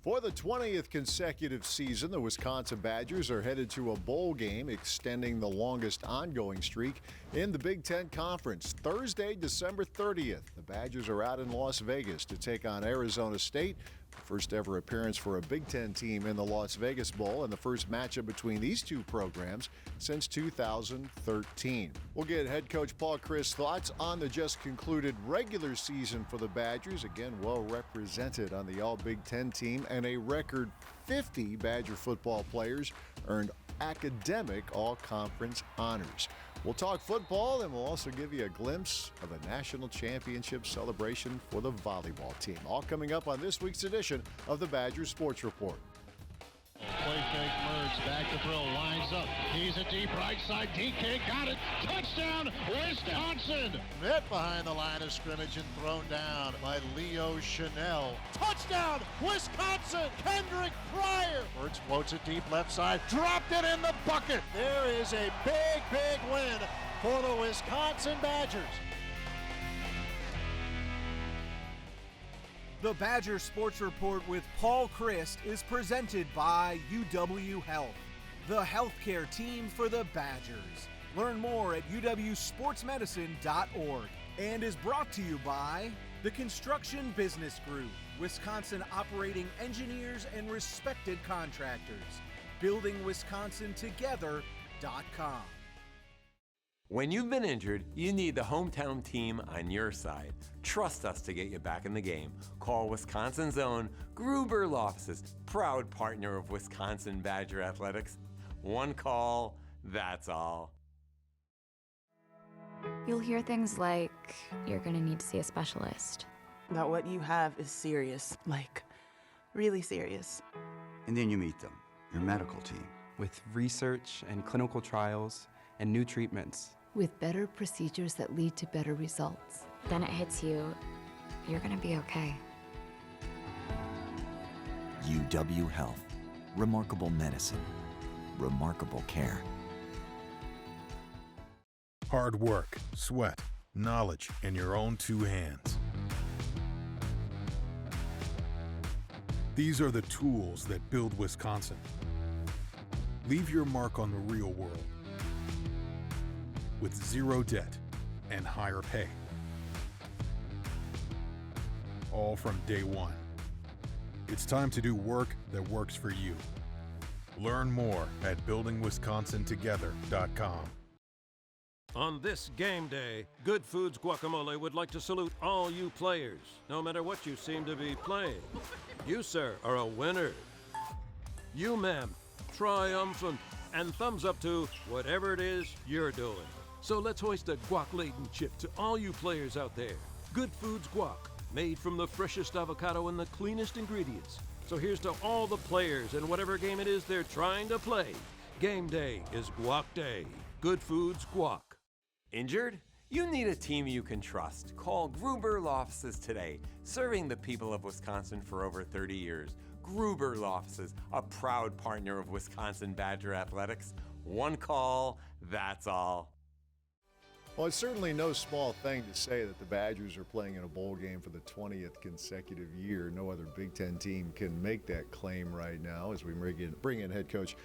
For the 20th consecutive season, the Wisconsin Badgers are headed to a bowl game, extending the longest ongoing streak in the Big Ten Conference. Thursday, December 30th, the Badgers are out in Las Vegas to take on Arizona State. The first ever appearance for a Big Ten team in the Las Vegas Bowl, and the first matchup between these two programs since 2013. We'll get head coach Paul Chryst thoughts on the just concluded regular season for the Badgers. Again, well represented on the All Big Ten team, and a record 50 Badger football players earned academic all-conference honors. We'll talk football, and we'll also give you a glimpse of a national championship celebration for the volleyball team. All coming up on this week's edition of the Badgers Sports Report. Play fake merge, back to Brill, lines up. He's a deep right side. DK got it. Touchdown, Wisconsin. Hit behind the line of scrimmage and thrown down by Leo Chanel. Touchdown, Wisconsin. Kendrick Pryor. Birds floats it deep left side. Dropped it in the bucket. There is a big, big win for the Wisconsin Badgers. The Badger Sports Report with Paul Chryst is presented by UW Health, the healthcare team for the Badgers. Learn more at uwsportsmedicine.org, and is brought to you by the Construction Business Group, Wisconsin operating engineers and respected contractors. BuildingWisconsinTogether.com. When you've been injured, you need the hometown team on your side. Trust us to get you back in the game. Call Wisconsin's own Gruber Law Offices, proud partner of Wisconsin Badger Athletics. One call, that's all. You'll hear things like, you're gonna need to see a specialist. That what you have is serious, like really serious. And then you meet them, your medical team. With research and clinical trials and new treatments. With better procedures that lead to better results. Then it hits you, you're gonna be okay. UW Health. Remarkable medicine. Remarkable care. Hard work, sweat, knowledge in your own two hands. These are the tools that build Wisconsin. Leave your mark on the real world with zero debt and higher pay. All from day one. It's time to do work that works for you. Learn more at buildingwisconsintogether.com. On this game day, Good Foods Guacamole would like to salute all you players, no matter what you seem to be playing. You, sir, are a winner. You, ma'am, triumphant, and thumbs up to whatever it is you're doing. So let's hoist a guac-laden chip to all you players out there. Good Foods Guac, made from the freshest avocado and the cleanest ingredients. So here's to all the players and whatever game it is they're trying to play. Game day is Guac Day. Good Foods Guac. Injured? You need a team you can trust. Call Gruber Law Offices today, serving the people of Wisconsin for over 30 years. Gruber Law Offices, a proud partner of Wisconsin Badger Athletics. One call, that's all. Well, it's certainly no small thing to say that the Badgers are playing in a bowl game for the 20th consecutive year. No other Big Ten team can make that claim right now as we bring in head coach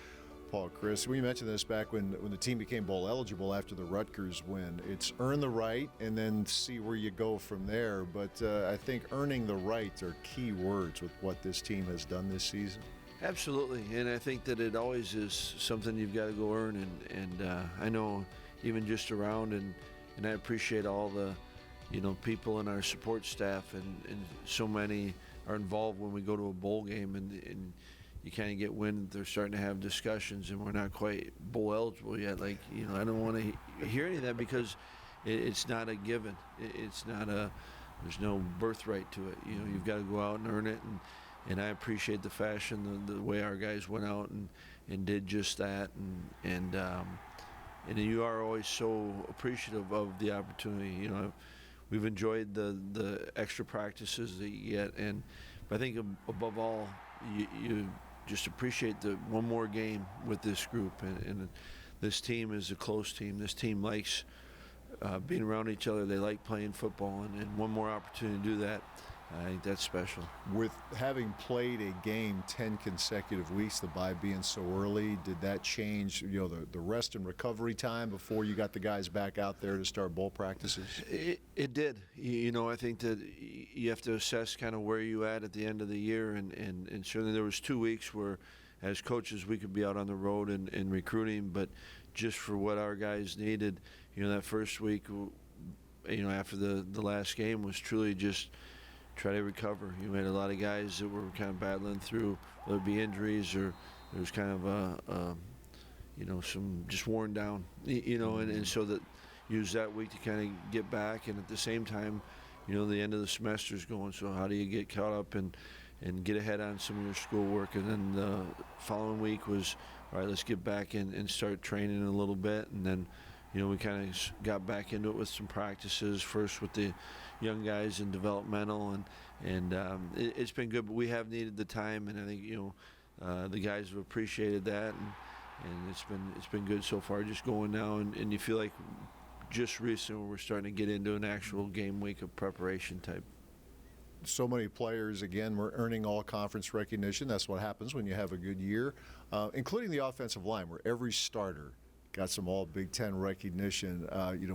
Paul Chryst. We mentioned this back when the team became bowl eligible after the Rutgers win. It's earn the right and then see where you go from there. But I think earning the right are key words with what this team has done this season. Absolutely, and I think that it always is something you've got to go earn. And I know even just around, and I appreciate all the people in our support staff, and so many are involved when we go to a bowl game, and you kind of get wind they're starting to have discussions and we're not quite bowl eligible yet. I don't want to hear any of that because it's not a given. It's not there's no birthright to it. You've got to go out and earn it, and I appreciate the fashion, the way our guys went out and did just that, and you are always so appreciative of the opportunity. We've enjoyed the extra practices that you get, but I think above all, you just appreciate the one more game with this group, and this team is a close team. This team likes being around each other. They like playing football, and one more opportunity to do that I think that's special. With having played a game 10 consecutive weeks, the bye being so early, did that change, the rest and recovery time before you got the guys back out there to start bowl practices? It did. I think that you have to assess kind of where you at the end of the year, and certainly there was 2 weeks where, as coaches, we could be out on the road and recruiting, but just for what our guys needed, that first week, after the last game was truly just try to recover. You had a lot of guys that were kind of battling through, whether it be injuries or there was kind of some just worn down, and so that use that week to kind of get back, and at the same time, the end of the semester is going, so how do you get caught up and get ahead on some of your schoolwork? And then the following week was, all right, let's get back and start training a little bit, and then we kind of got back into it with some practices, first with the young guys in developmental, and it's been good, but we have needed the time, and I think the guys have appreciated that, and it's been good so far, just going now, and you feel like just recently we're starting to get into an actual game week of preparation type. So many players, again, were earning all conference recognition. That's what happens when you have a good year, including the offensive line, where every starter got some all Big Ten recognition.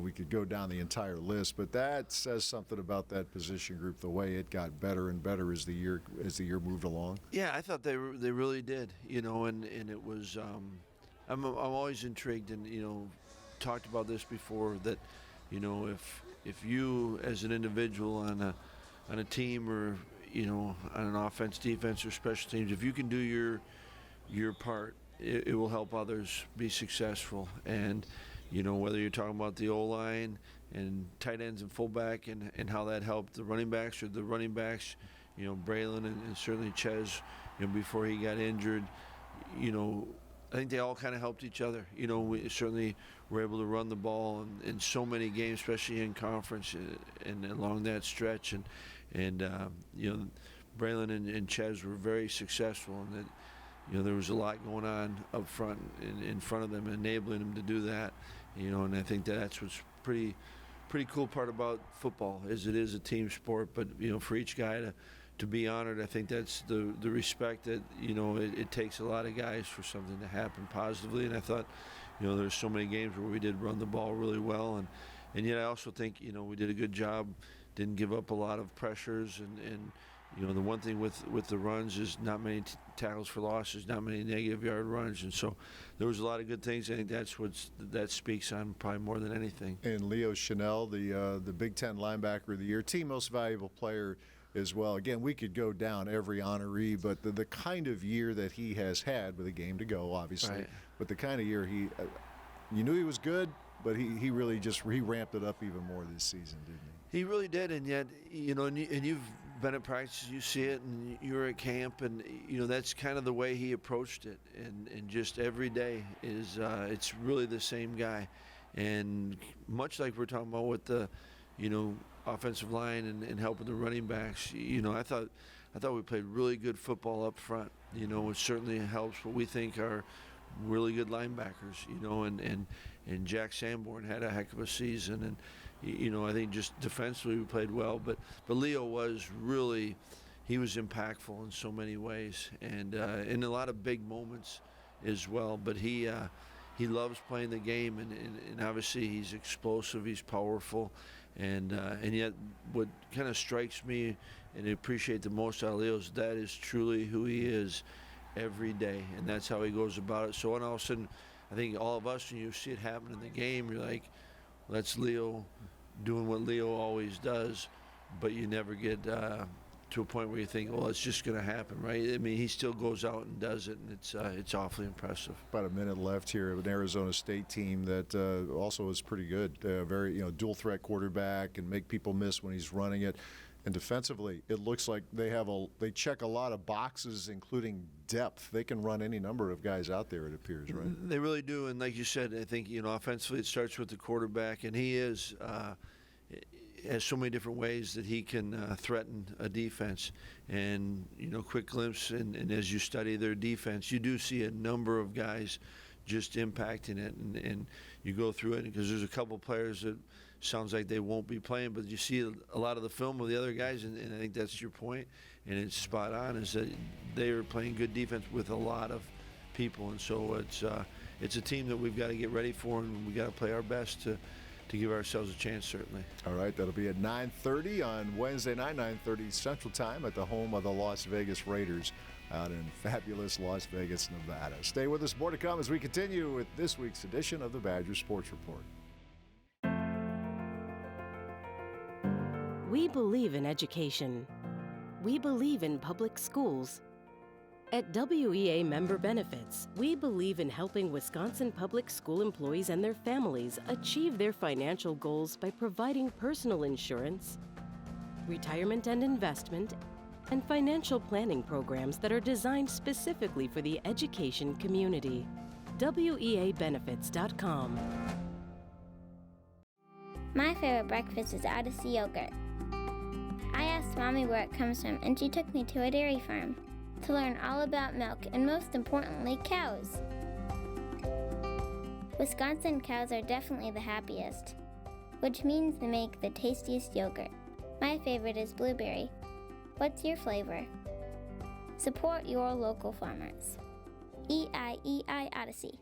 We could go down the entire list, but that says something about that position group, the way it got better and better as the year moved along. Yeah, I thought they really did, and it was, I'm always intrigued, and, talked about this before, that, if you as an individual on a team or, on an offense, defense, or special teams, if you can do your part, it will help others be successful. And whether you're talking about the O-line and tight ends and fullback and how that helped the running backs, or the running backs, Braylon and certainly Ches, before he got injured, I think they all kind of helped each other. We certainly were able to run the ball in so many games, especially in conference and along that stretch, and Braylon and Ches were very successful, and that there was a lot going on up front, in front of them, enabling them to do that. And I think that's what's pretty cool part about football, is it is a team sport. But for each guy to be honored, I think that's the respect that it takes a lot of guys for something to happen positively. And I thought there's so many games where we did run the ball really well, and yet I also think we did a good job, didn't give up a lot of pressures, and the one thing with the runs is not many tackles for losses, not many negative yard runs, and so there was a lot of good things. I think that speaks on probably more than anything. And Leo Chanel, the Big Ten linebacker of the year, team most valuable player as well. Again, we could go down every honoree, but the kind of year that he has had, with a game to go, obviously, right, but the kind of year you knew he was good, but he really he ramped it up even more this season, didn't he? He really did, and yet, and you've been at practice, you see it, and you're at camp, and that's kind of the way he approached it, and just every day is it's really the same guy, and much like we're talking about with the offensive line and helping the running backs, I thought we played really good football up front. It certainly helps what we think are really good linebackers, and Jack Sanborn had a heck of a season, and I think just defensively we played well, but Leo was really, he was impactful in so many ways, and in a lot of big moments as well. But he loves playing the game, and obviously he's explosive, he's powerful, and yet what kind of strikes me and I appreciate the most out of Leo is that is truly who he is every day, and that's how he goes about it. So when all of a sudden, I think all of us, when you see it happen in the game, you're like, well, that's Leo doing what Leo always does, but you never get to a point where you think, well, it's just going to happen, right? I mean, he still goes out and does it, and it's awfully impressive. About a minute left here of an Arizona State team that also is pretty good. Very, dual threat quarterback, and make people miss when he's running it. And defensively, it looks like they check a lot of boxes, including depth. They can run any number of guys out there, it appears, right? They really do, and like you said, I think offensively it starts with the quarterback, and he has so many different ways that he can threaten a defense. And quick glimpse, and as you study their defense, you do see a number of guys just impacting it, and you go through it because there's a couple players that sounds like they won't be playing, but you see a lot of the film of the other guys, and I think that's your point, and it's spot on, is that they are playing good defense with a lot of people, and so it's a team that we've got to get ready for, and we got to play our best to give ourselves a chance, certainly. All right, that'll be at 9:30 on Wednesday night, 9:30 Central Time at the home of the Las Vegas Raiders out in fabulous Las Vegas, Nevada. Stay with us. More to come as we continue with this week's edition of the Badger Sports Report. We believe in education. We believe in public schools. At WEA Member Benefits, we believe in helping Wisconsin public school employees and their families achieve their financial goals by providing personal insurance, retirement and investment, and financial planning programs that are designed specifically for the education community. WEAbenefits.com. My favorite breakfast is Odyssey yogurt. I asked Mommy where it comes from, and she took me to a dairy farm to learn all about milk and, most importantly, cows. Wisconsin cows are definitely the happiest, which means they make the tastiest yogurt. My favorite is blueberry. What's your flavor? Support your local farmers. EIEI Odyssey.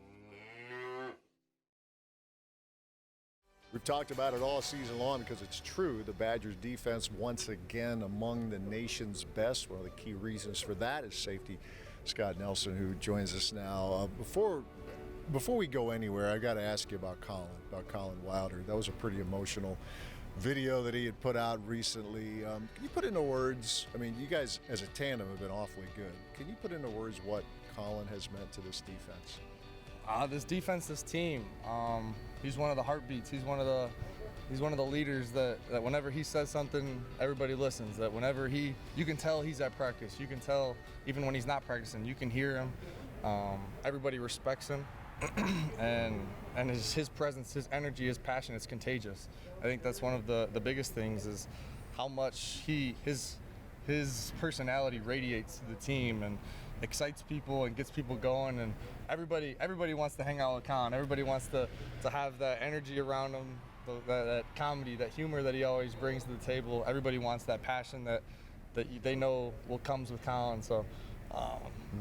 We've talked about it all season long because it's true. The Badgers defense once again among the nation's best. One of the key reasons for that is safety Scott Nelson, who joins us now. Before we go anywhere, I got to ask you about Colin Wilder. That was a pretty emotional video that he had put out recently. Can you put into words, I mean, you guys as a tandem have been awfully good. Can you put into words what Colin has meant to this defense? This defense, this team, he's one of the heartbeats. He's one of the leaders that whenever he says something, everybody listens. That whenever you can tell he's at practice. You can tell even when he's not practicing. You can hear him. Everybody respects him, and his presence, his energy, his passion, it's contagious. I think that's one of the biggest things is how much his personality radiates to the team and excites people and gets people going, and everybody wants to hang out with Colin. Everybody wants to have that energy around him, that comedy, that humor that he always brings to the table. Everybody wants that passion that they know will comes with Colin. So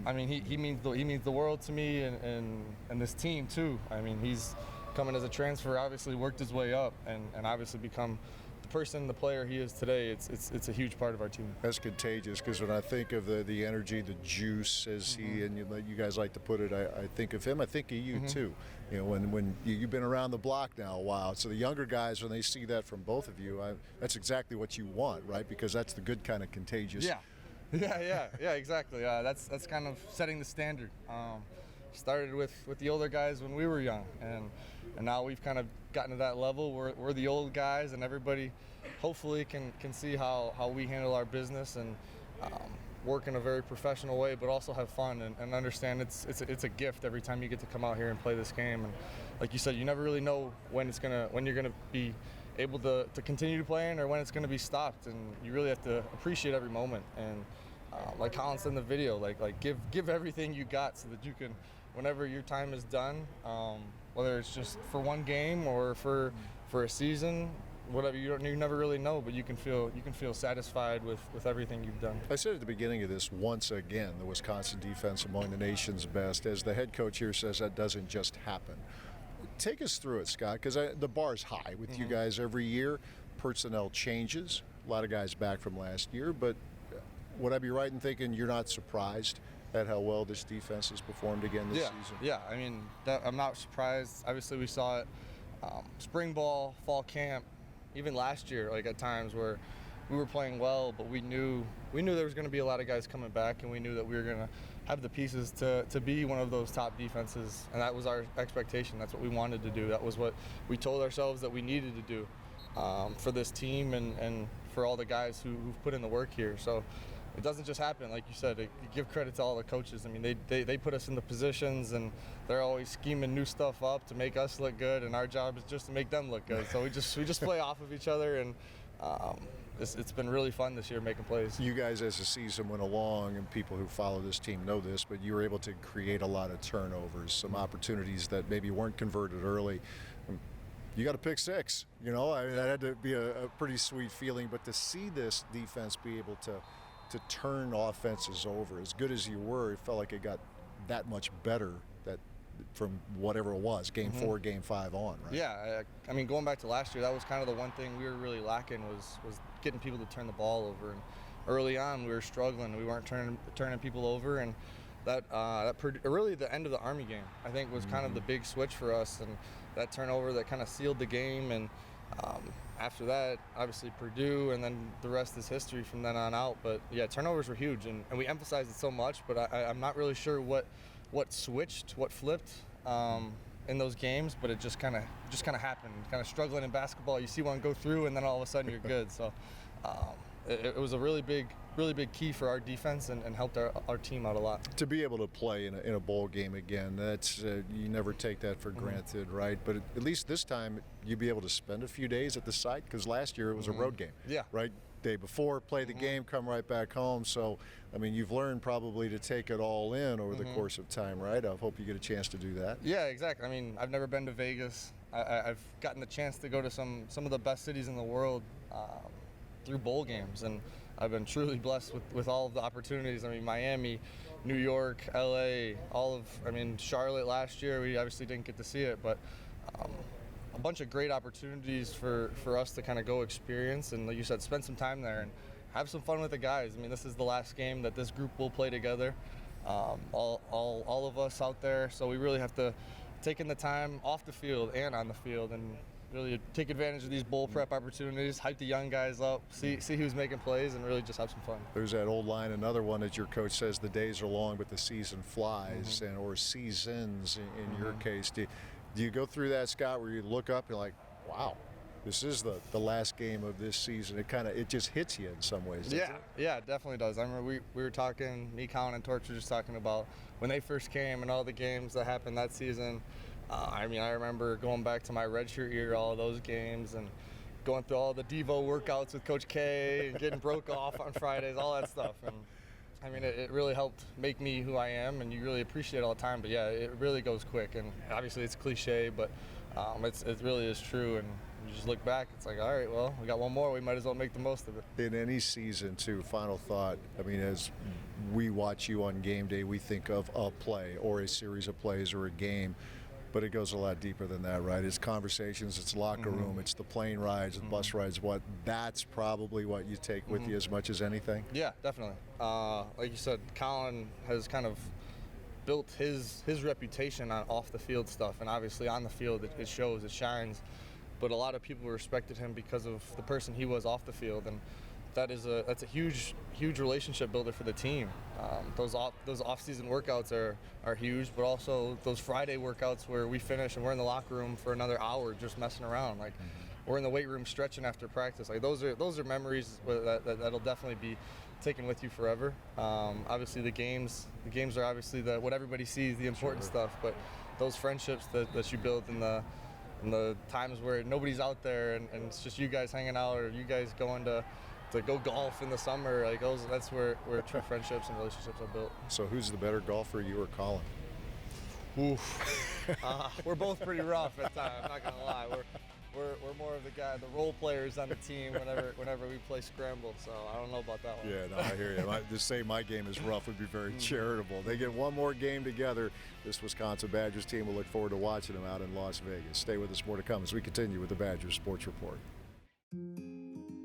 I mean, he means the world to me and this team too. I mean, he's coming as a transfer, obviously worked his way up and obviously become the player he is today. It's a huge part of our team. That's contagious, because when I think of the energy, the juice, as he and you guys like to put it, I think of him. I think of you too. You know, when you've been around the block now a while, so the younger guys, when they see that from both of you, that's exactly what you want, right? Because that's the good kind of contagious. Yeah, exactly. That's kind of setting the standard. Started with the older guys when we were young, and now we've kind of gotten to that level where we're the old guys, and everybody hopefully can see how we handle our business and work in a very professional way, but also have fun and understand it's a gift every time you get to come out here and play this game. And like you said, you never really know when you're gonna be able to continue to play in or when it's gonna be stopped, and you really have to appreciate every moment. And like Colin said in the video, like give everything you got so that you can, whenever your time is done, whether it's just for one game or for a season, whatever, you never really know, but you can feel satisfied with everything you've done. I said at the beginning of this, once again, the Wisconsin defense among the nation's best. As the head coach here says, that doesn't just happen. Take us through it, Scott, because the bar's high with you guys every year. Personnel changes, a lot of guys back from last year, but would I be right in thinking you're not surprised at how well this defense has performed again this season? Yeah, I mean, I'm not surprised. Obviously, we saw it spring ball, fall camp, even last year, like at times where we were playing well, but we knew there was going to be a lot of guys coming back, and we knew that we were going to have the pieces to be one of those top defenses, and that was our expectation. That's what we wanted to do. That was what we told ourselves that we needed to do for this team and for all the guys who've put in the work here. So it doesn't just happen, like you said. Give credit to all the coaches. I mean, they put us in the positions, and they're always scheming new stuff up to make us look good, and our job is just to make them look good. So we just play off of each other, and it's been really fun this year making plays. You guys, as the season went along, and people who follow this team know this, but you were able to create a lot of turnovers, some opportunities that maybe weren't converted early. You got a pick six. I mean, that had to be a pretty sweet feeling. But to see this defense be able to turn offenses over, as good as you were, it felt like it got that much better from whatever it was, game 4, game 5 on, right? Yeah, I mean, going back to last year, that was kind of the one thing we were really lacking was getting people to turn the ball over. And early on, we were struggling. We weren't turning people over, and that really the end of the Army game, I think, was kind of the big switch for us, and that turnover that kind of sealed the game. And after that, obviously Purdue, and then the rest is history from then on out. But yeah, turnovers were huge, and we emphasized it so much, but I'm not really sure what switched, what flipped in those games, but it just kind of happened. Kind of struggling in basketball, you see one go through, and then all of a sudden you're good. So it was a really big key for our defense, and helped our team out a lot. To be able to play in a bowl game again, that's you never take that for granted, right? But at least this time you'd be able to spend a few days at the site, because last year it was a road game. Yeah. Right? Day before, play the game, come right back home. So, I mean, you've learned probably to take it all in over the course of time, right? I hope you get a chance to do that. Yeah, exactly. I mean, I've never been to Vegas. I've gotten the chance to go to some of the best cities in the world through bowl games, and I've been truly blessed with all of the opportunities. I mean, Miami, New York, LA, Charlotte last year, we obviously didn't get to see it, but a bunch of great opportunities for us to kind of go experience, and like you said, spend some time there and have some fun with the guys. I mean, this is the last game that this group will play together, all of us out there, so we really have to take in the time off the field and on the field, and really take advantage of these bowl prep opportunities, hype the young guys up, see who's making plays, and really just have some fun. There's that old line, another one that your coach says, the days are long, but the season flies, or seasons in your case. Do you go through that, Scott, where you look up and you're like, wow, this is the last game of this season? It just hits you in some ways, doesn't it? Yeah, it definitely does. I remember we were talking, me, Colin, and Torch were just talking about when they first came and all the games that happened that season. I remember going back to my redshirt year, all of those games, and going through all the Devo workouts with Coach K, and getting broke off on Fridays, all that stuff. And I mean, it really helped make me who I am, and you really appreciate it all the time. But yeah, it really goes quick, and obviously it's cliche, but it really is true. And you just look back, it's like, all right, well, we got one more, we might as well make the most of it. In any season, too, final thought, I mean, as we watch you on game day, we think of a play or a series of plays or a game, but it goes a lot deeper than that, right? It's conversations, it's locker room, it's the plane rides, the bus rides. That's probably what you take with you as much as anything? Yeah, definitely. Like you said, Colin has kind of built his reputation on off the field stuff, and obviously on the field it shows, it shines. But a lot of people respected him because of the person he was off the field, and that's a huge relationship builder for the team. Those off-season workouts are huge, but also those Friday workouts where we finish and we're in the locker room for another hour just messing around. Like we're in the weight room stretching after practice. Like those are memories that'll definitely be taken with you forever. Obviously the games are obviously what everybody sees, the important stuff, but those friendships that you build in the times where nobody's out there and it's just you guys hanging out, or you guys going to go golf in the summer, like that's where true friendships and relationships are built. So who's the better golfer, you or Colin? Oof. We're both pretty rough at times, I'm not gonna lie. We're more of the role players on the team whenever we play scramble, so I don't know about that one. Yeah, no, I hear you. To say my game is rough would be very charitable. They get one more game together. This Wisconsin Badgers team will look forward to watching them out in Las Vegas. Stay with us, more to come as we continue with the Badgers Sports Report.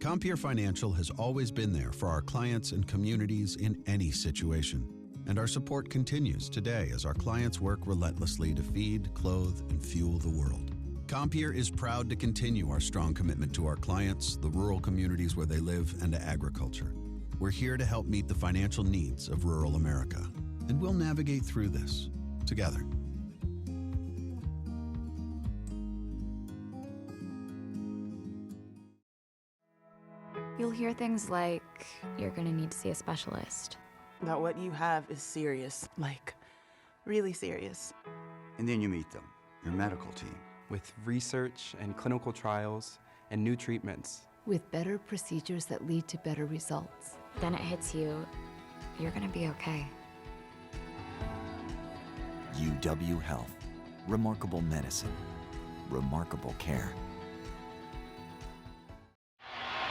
Compeer Financial has always been there for our clients and communities in any situation. And our support continues today as our clients work relentlessly to feed, clothe, and fuel the world. Compeer is proud to continue our strong commitment to our clients, the rural communities where they live, and to agriculture. We're here to help meet the financial needs of rural America, and we'll navigate through this together. You'll hear things like, you're gonna need to see a specialist. That what you have is serious, like really serious. And then you meet them, your medical team. With research and clinical trials and new treatments. With better procedures that lead to better results. Then it hits you, you're gonna be okay. UW Health. Remarkable medicine. remarkable care.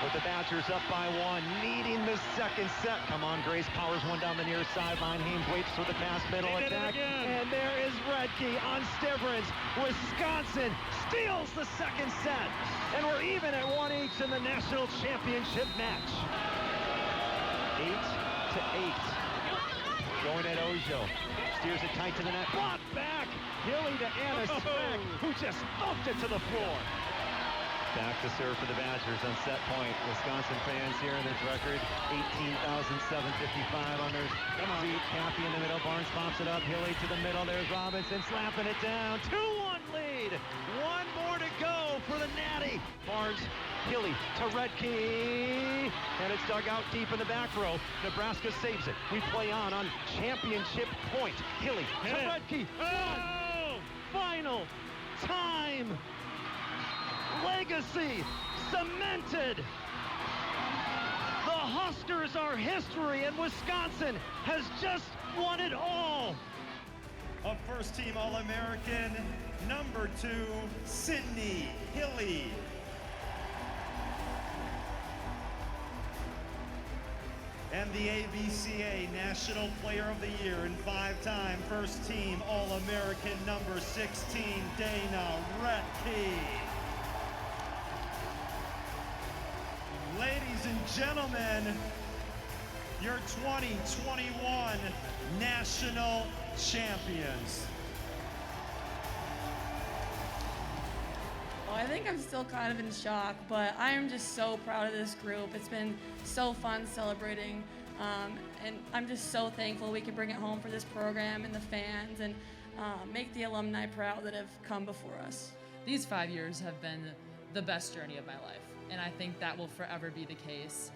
With the Badgers up by one, needing the second set. Come on, Grace powers one down the near sideline. Haynes waits for the pass, middle attack. And there is Redke on Stivrins. Wisconsin steals the second set. And we're even at 1-each in the national championship match. 8-8. Going at Ojo. Steers it tight to the net. Blocked back. Hilly to Anna Speck, who just thumped it to the floor. Back to serve for the Badgers on set point. Wisconsin fans here in this record, 18,755 on their seat. Cappy in the middle, Barnes pops it up. Hilly to the middle, there's Robinson slapping it down. 2-1 lead. One more to go for the Natty. Barnes, Hilly to Redke. And it's dug out deep in the back row. Nebraska saves it. We play on championship point. Hilly to Redke. One final time. Legacy cemented. The Huskers are history, and Wisconsin has just won it all. A first-team All-American, number 2, Sydney Hilly. And the ABCA National Player of the Year and 5-time first-team All-American, number 16, Dana Redke. Ladies and gentlemen, your 2021 national champions. Well, I think I'm still kind of in shock, but I am just so proud of this group. It's been so fun celebrating, and I'm just so thankful we can bring it home for this program and the fans, and make the alumni proud that have come before us. These 5 years have been the best journey of my life, and I think that will forever be the case.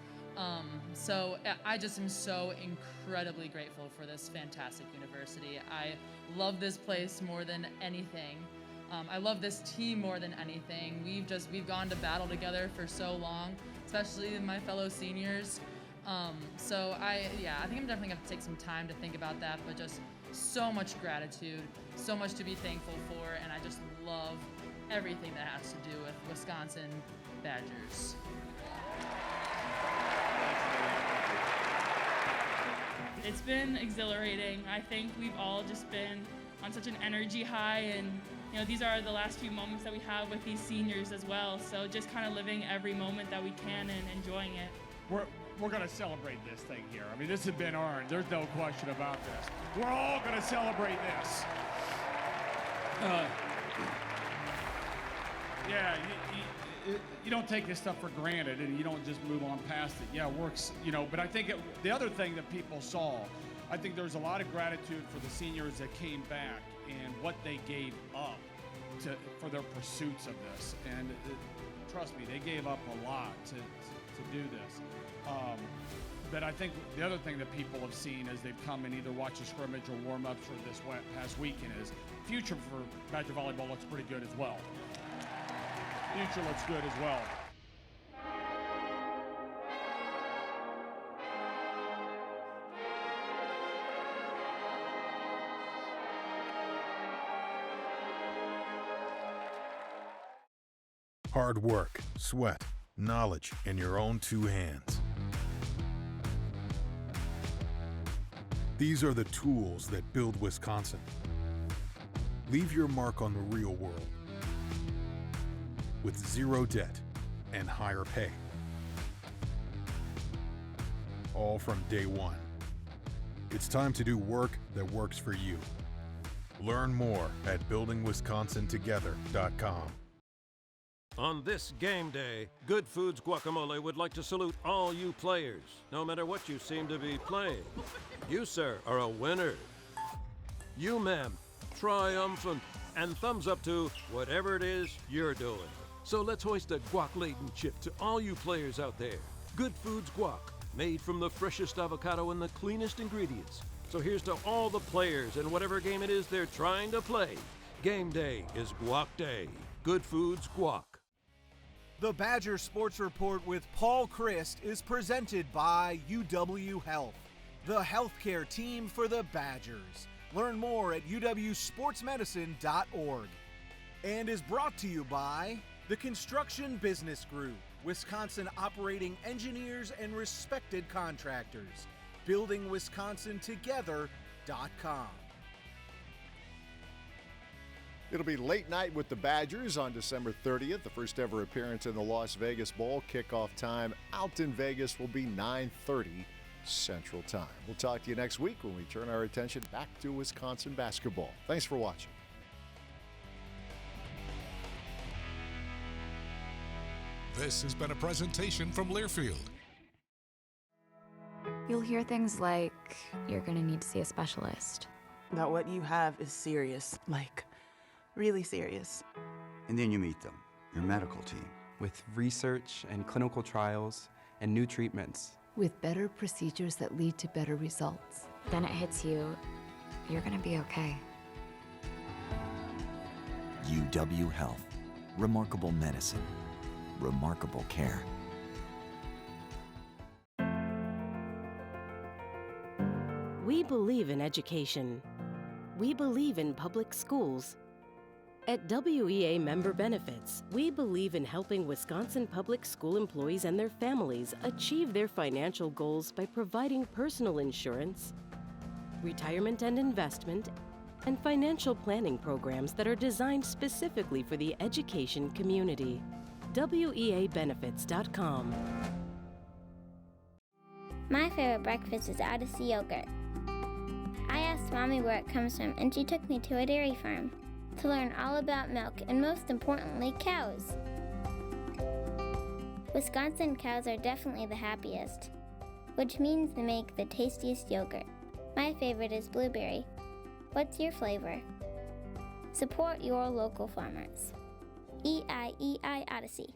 So I just am so incredibly grateful for this fantastic university. I love this place more than anything. I love this team more than anything. We've gone to battle together for so long, especially my fellow seniors. So I think I'm definitely gonna have to take some time to think about that, but just so much gratitude, so much to be thankful for, and I just love everything that has to do with Wisconsin Badgers. It's been exhilarating. I think we've all just been on such an energy high, and these are the last few moments that we have with these seniors as well. So just kind of living every moment that we can and enjoying it. We're going to celebrate this thing here. I mean, this has been earned. There's no question about this. We're all going to celebrate this. You don't take this stuff for granted, and you don't just move on past it. Yeah, it works, but I think the other thing that people saw, I think there's a lot of gratitude for the seniors that came back and what they gave up for their pursuits of this. And trust me, they gave up a lot to do this. But I think the other thing that people have seen as they've come and either watched a scrimmage or warm-ups for this past weekend is future for Badger volleyball looks pretty good as well. Future looks good as well. Hard work, sweat, knowledge in your own 2 hands. These are the tools that build Wisconsin. Leave your mark on the real world with 0 debt and higher pay. All from day one. It's time to do work that works for you. Learn more at buildingwisconsintogether.com. On this game day, Good Foods Guacamole would like to salute all you players, no matter what you seem to be playing. You, sir, are a winner. You, ma'am, triumphant, and thumbs up to whatever it is you're doing. So let's hoist a guac-laden chip to all you players out there. Good Foods Guac, made from the freshest avocado and the cleanest ingredients. So here's to all the players and whatever game it is they're trying to play. Game day is Guac Day. Good Foods Guac. The Badger Sports Report with Paul Chryst is presented by UW Health, the healthcare team for the Badgers. Learn more at uwsportsmedicine.org. and is brought to you by the Construction Business Group, Wisconsin operating engineers and respected contractors. BuildingWisconsinTogether.com. It'll be late night with the Badgers on December 30th, the first ever appearance in the Las Vegas Bowl. Kickoff time out in Vegas will be 9:30 Central Time. We'll talk to you next week when we turn our attention back to Wisconsin basketball. Thanks for watching. This has been a presentation from Learfield. You'll hear things like, you're gonna need to see a specialist. That what you have is serious, like really serious. And then you meet them, your medical team. With research and clinical trials and new treatments. With better procedures that lead to better results. Then it hits you, you're gonna be okay. UW Health. Remarkable medicine. Remarkable care. We believe in education. We believe in public schools. At WEA Member Benefits, we believe in helping Wisconsin public school employees and their families achieve their financial goals by providing personal insurance, retirement and investment, and financial planning programs that are designed specifically for the education community. WEAbenefits.com. My favorite breakfast is Odyssey yogurt. I asked Mommy where it comes from, and she took me to a dairy farm to learn all about milk and, most importantly, cows. Wisconsin cows are definitely the happiest, which means they make the tastiest yogurt. My favorite is blueberry. What's your flavor? Support your local farmers. EIEI Odyssey.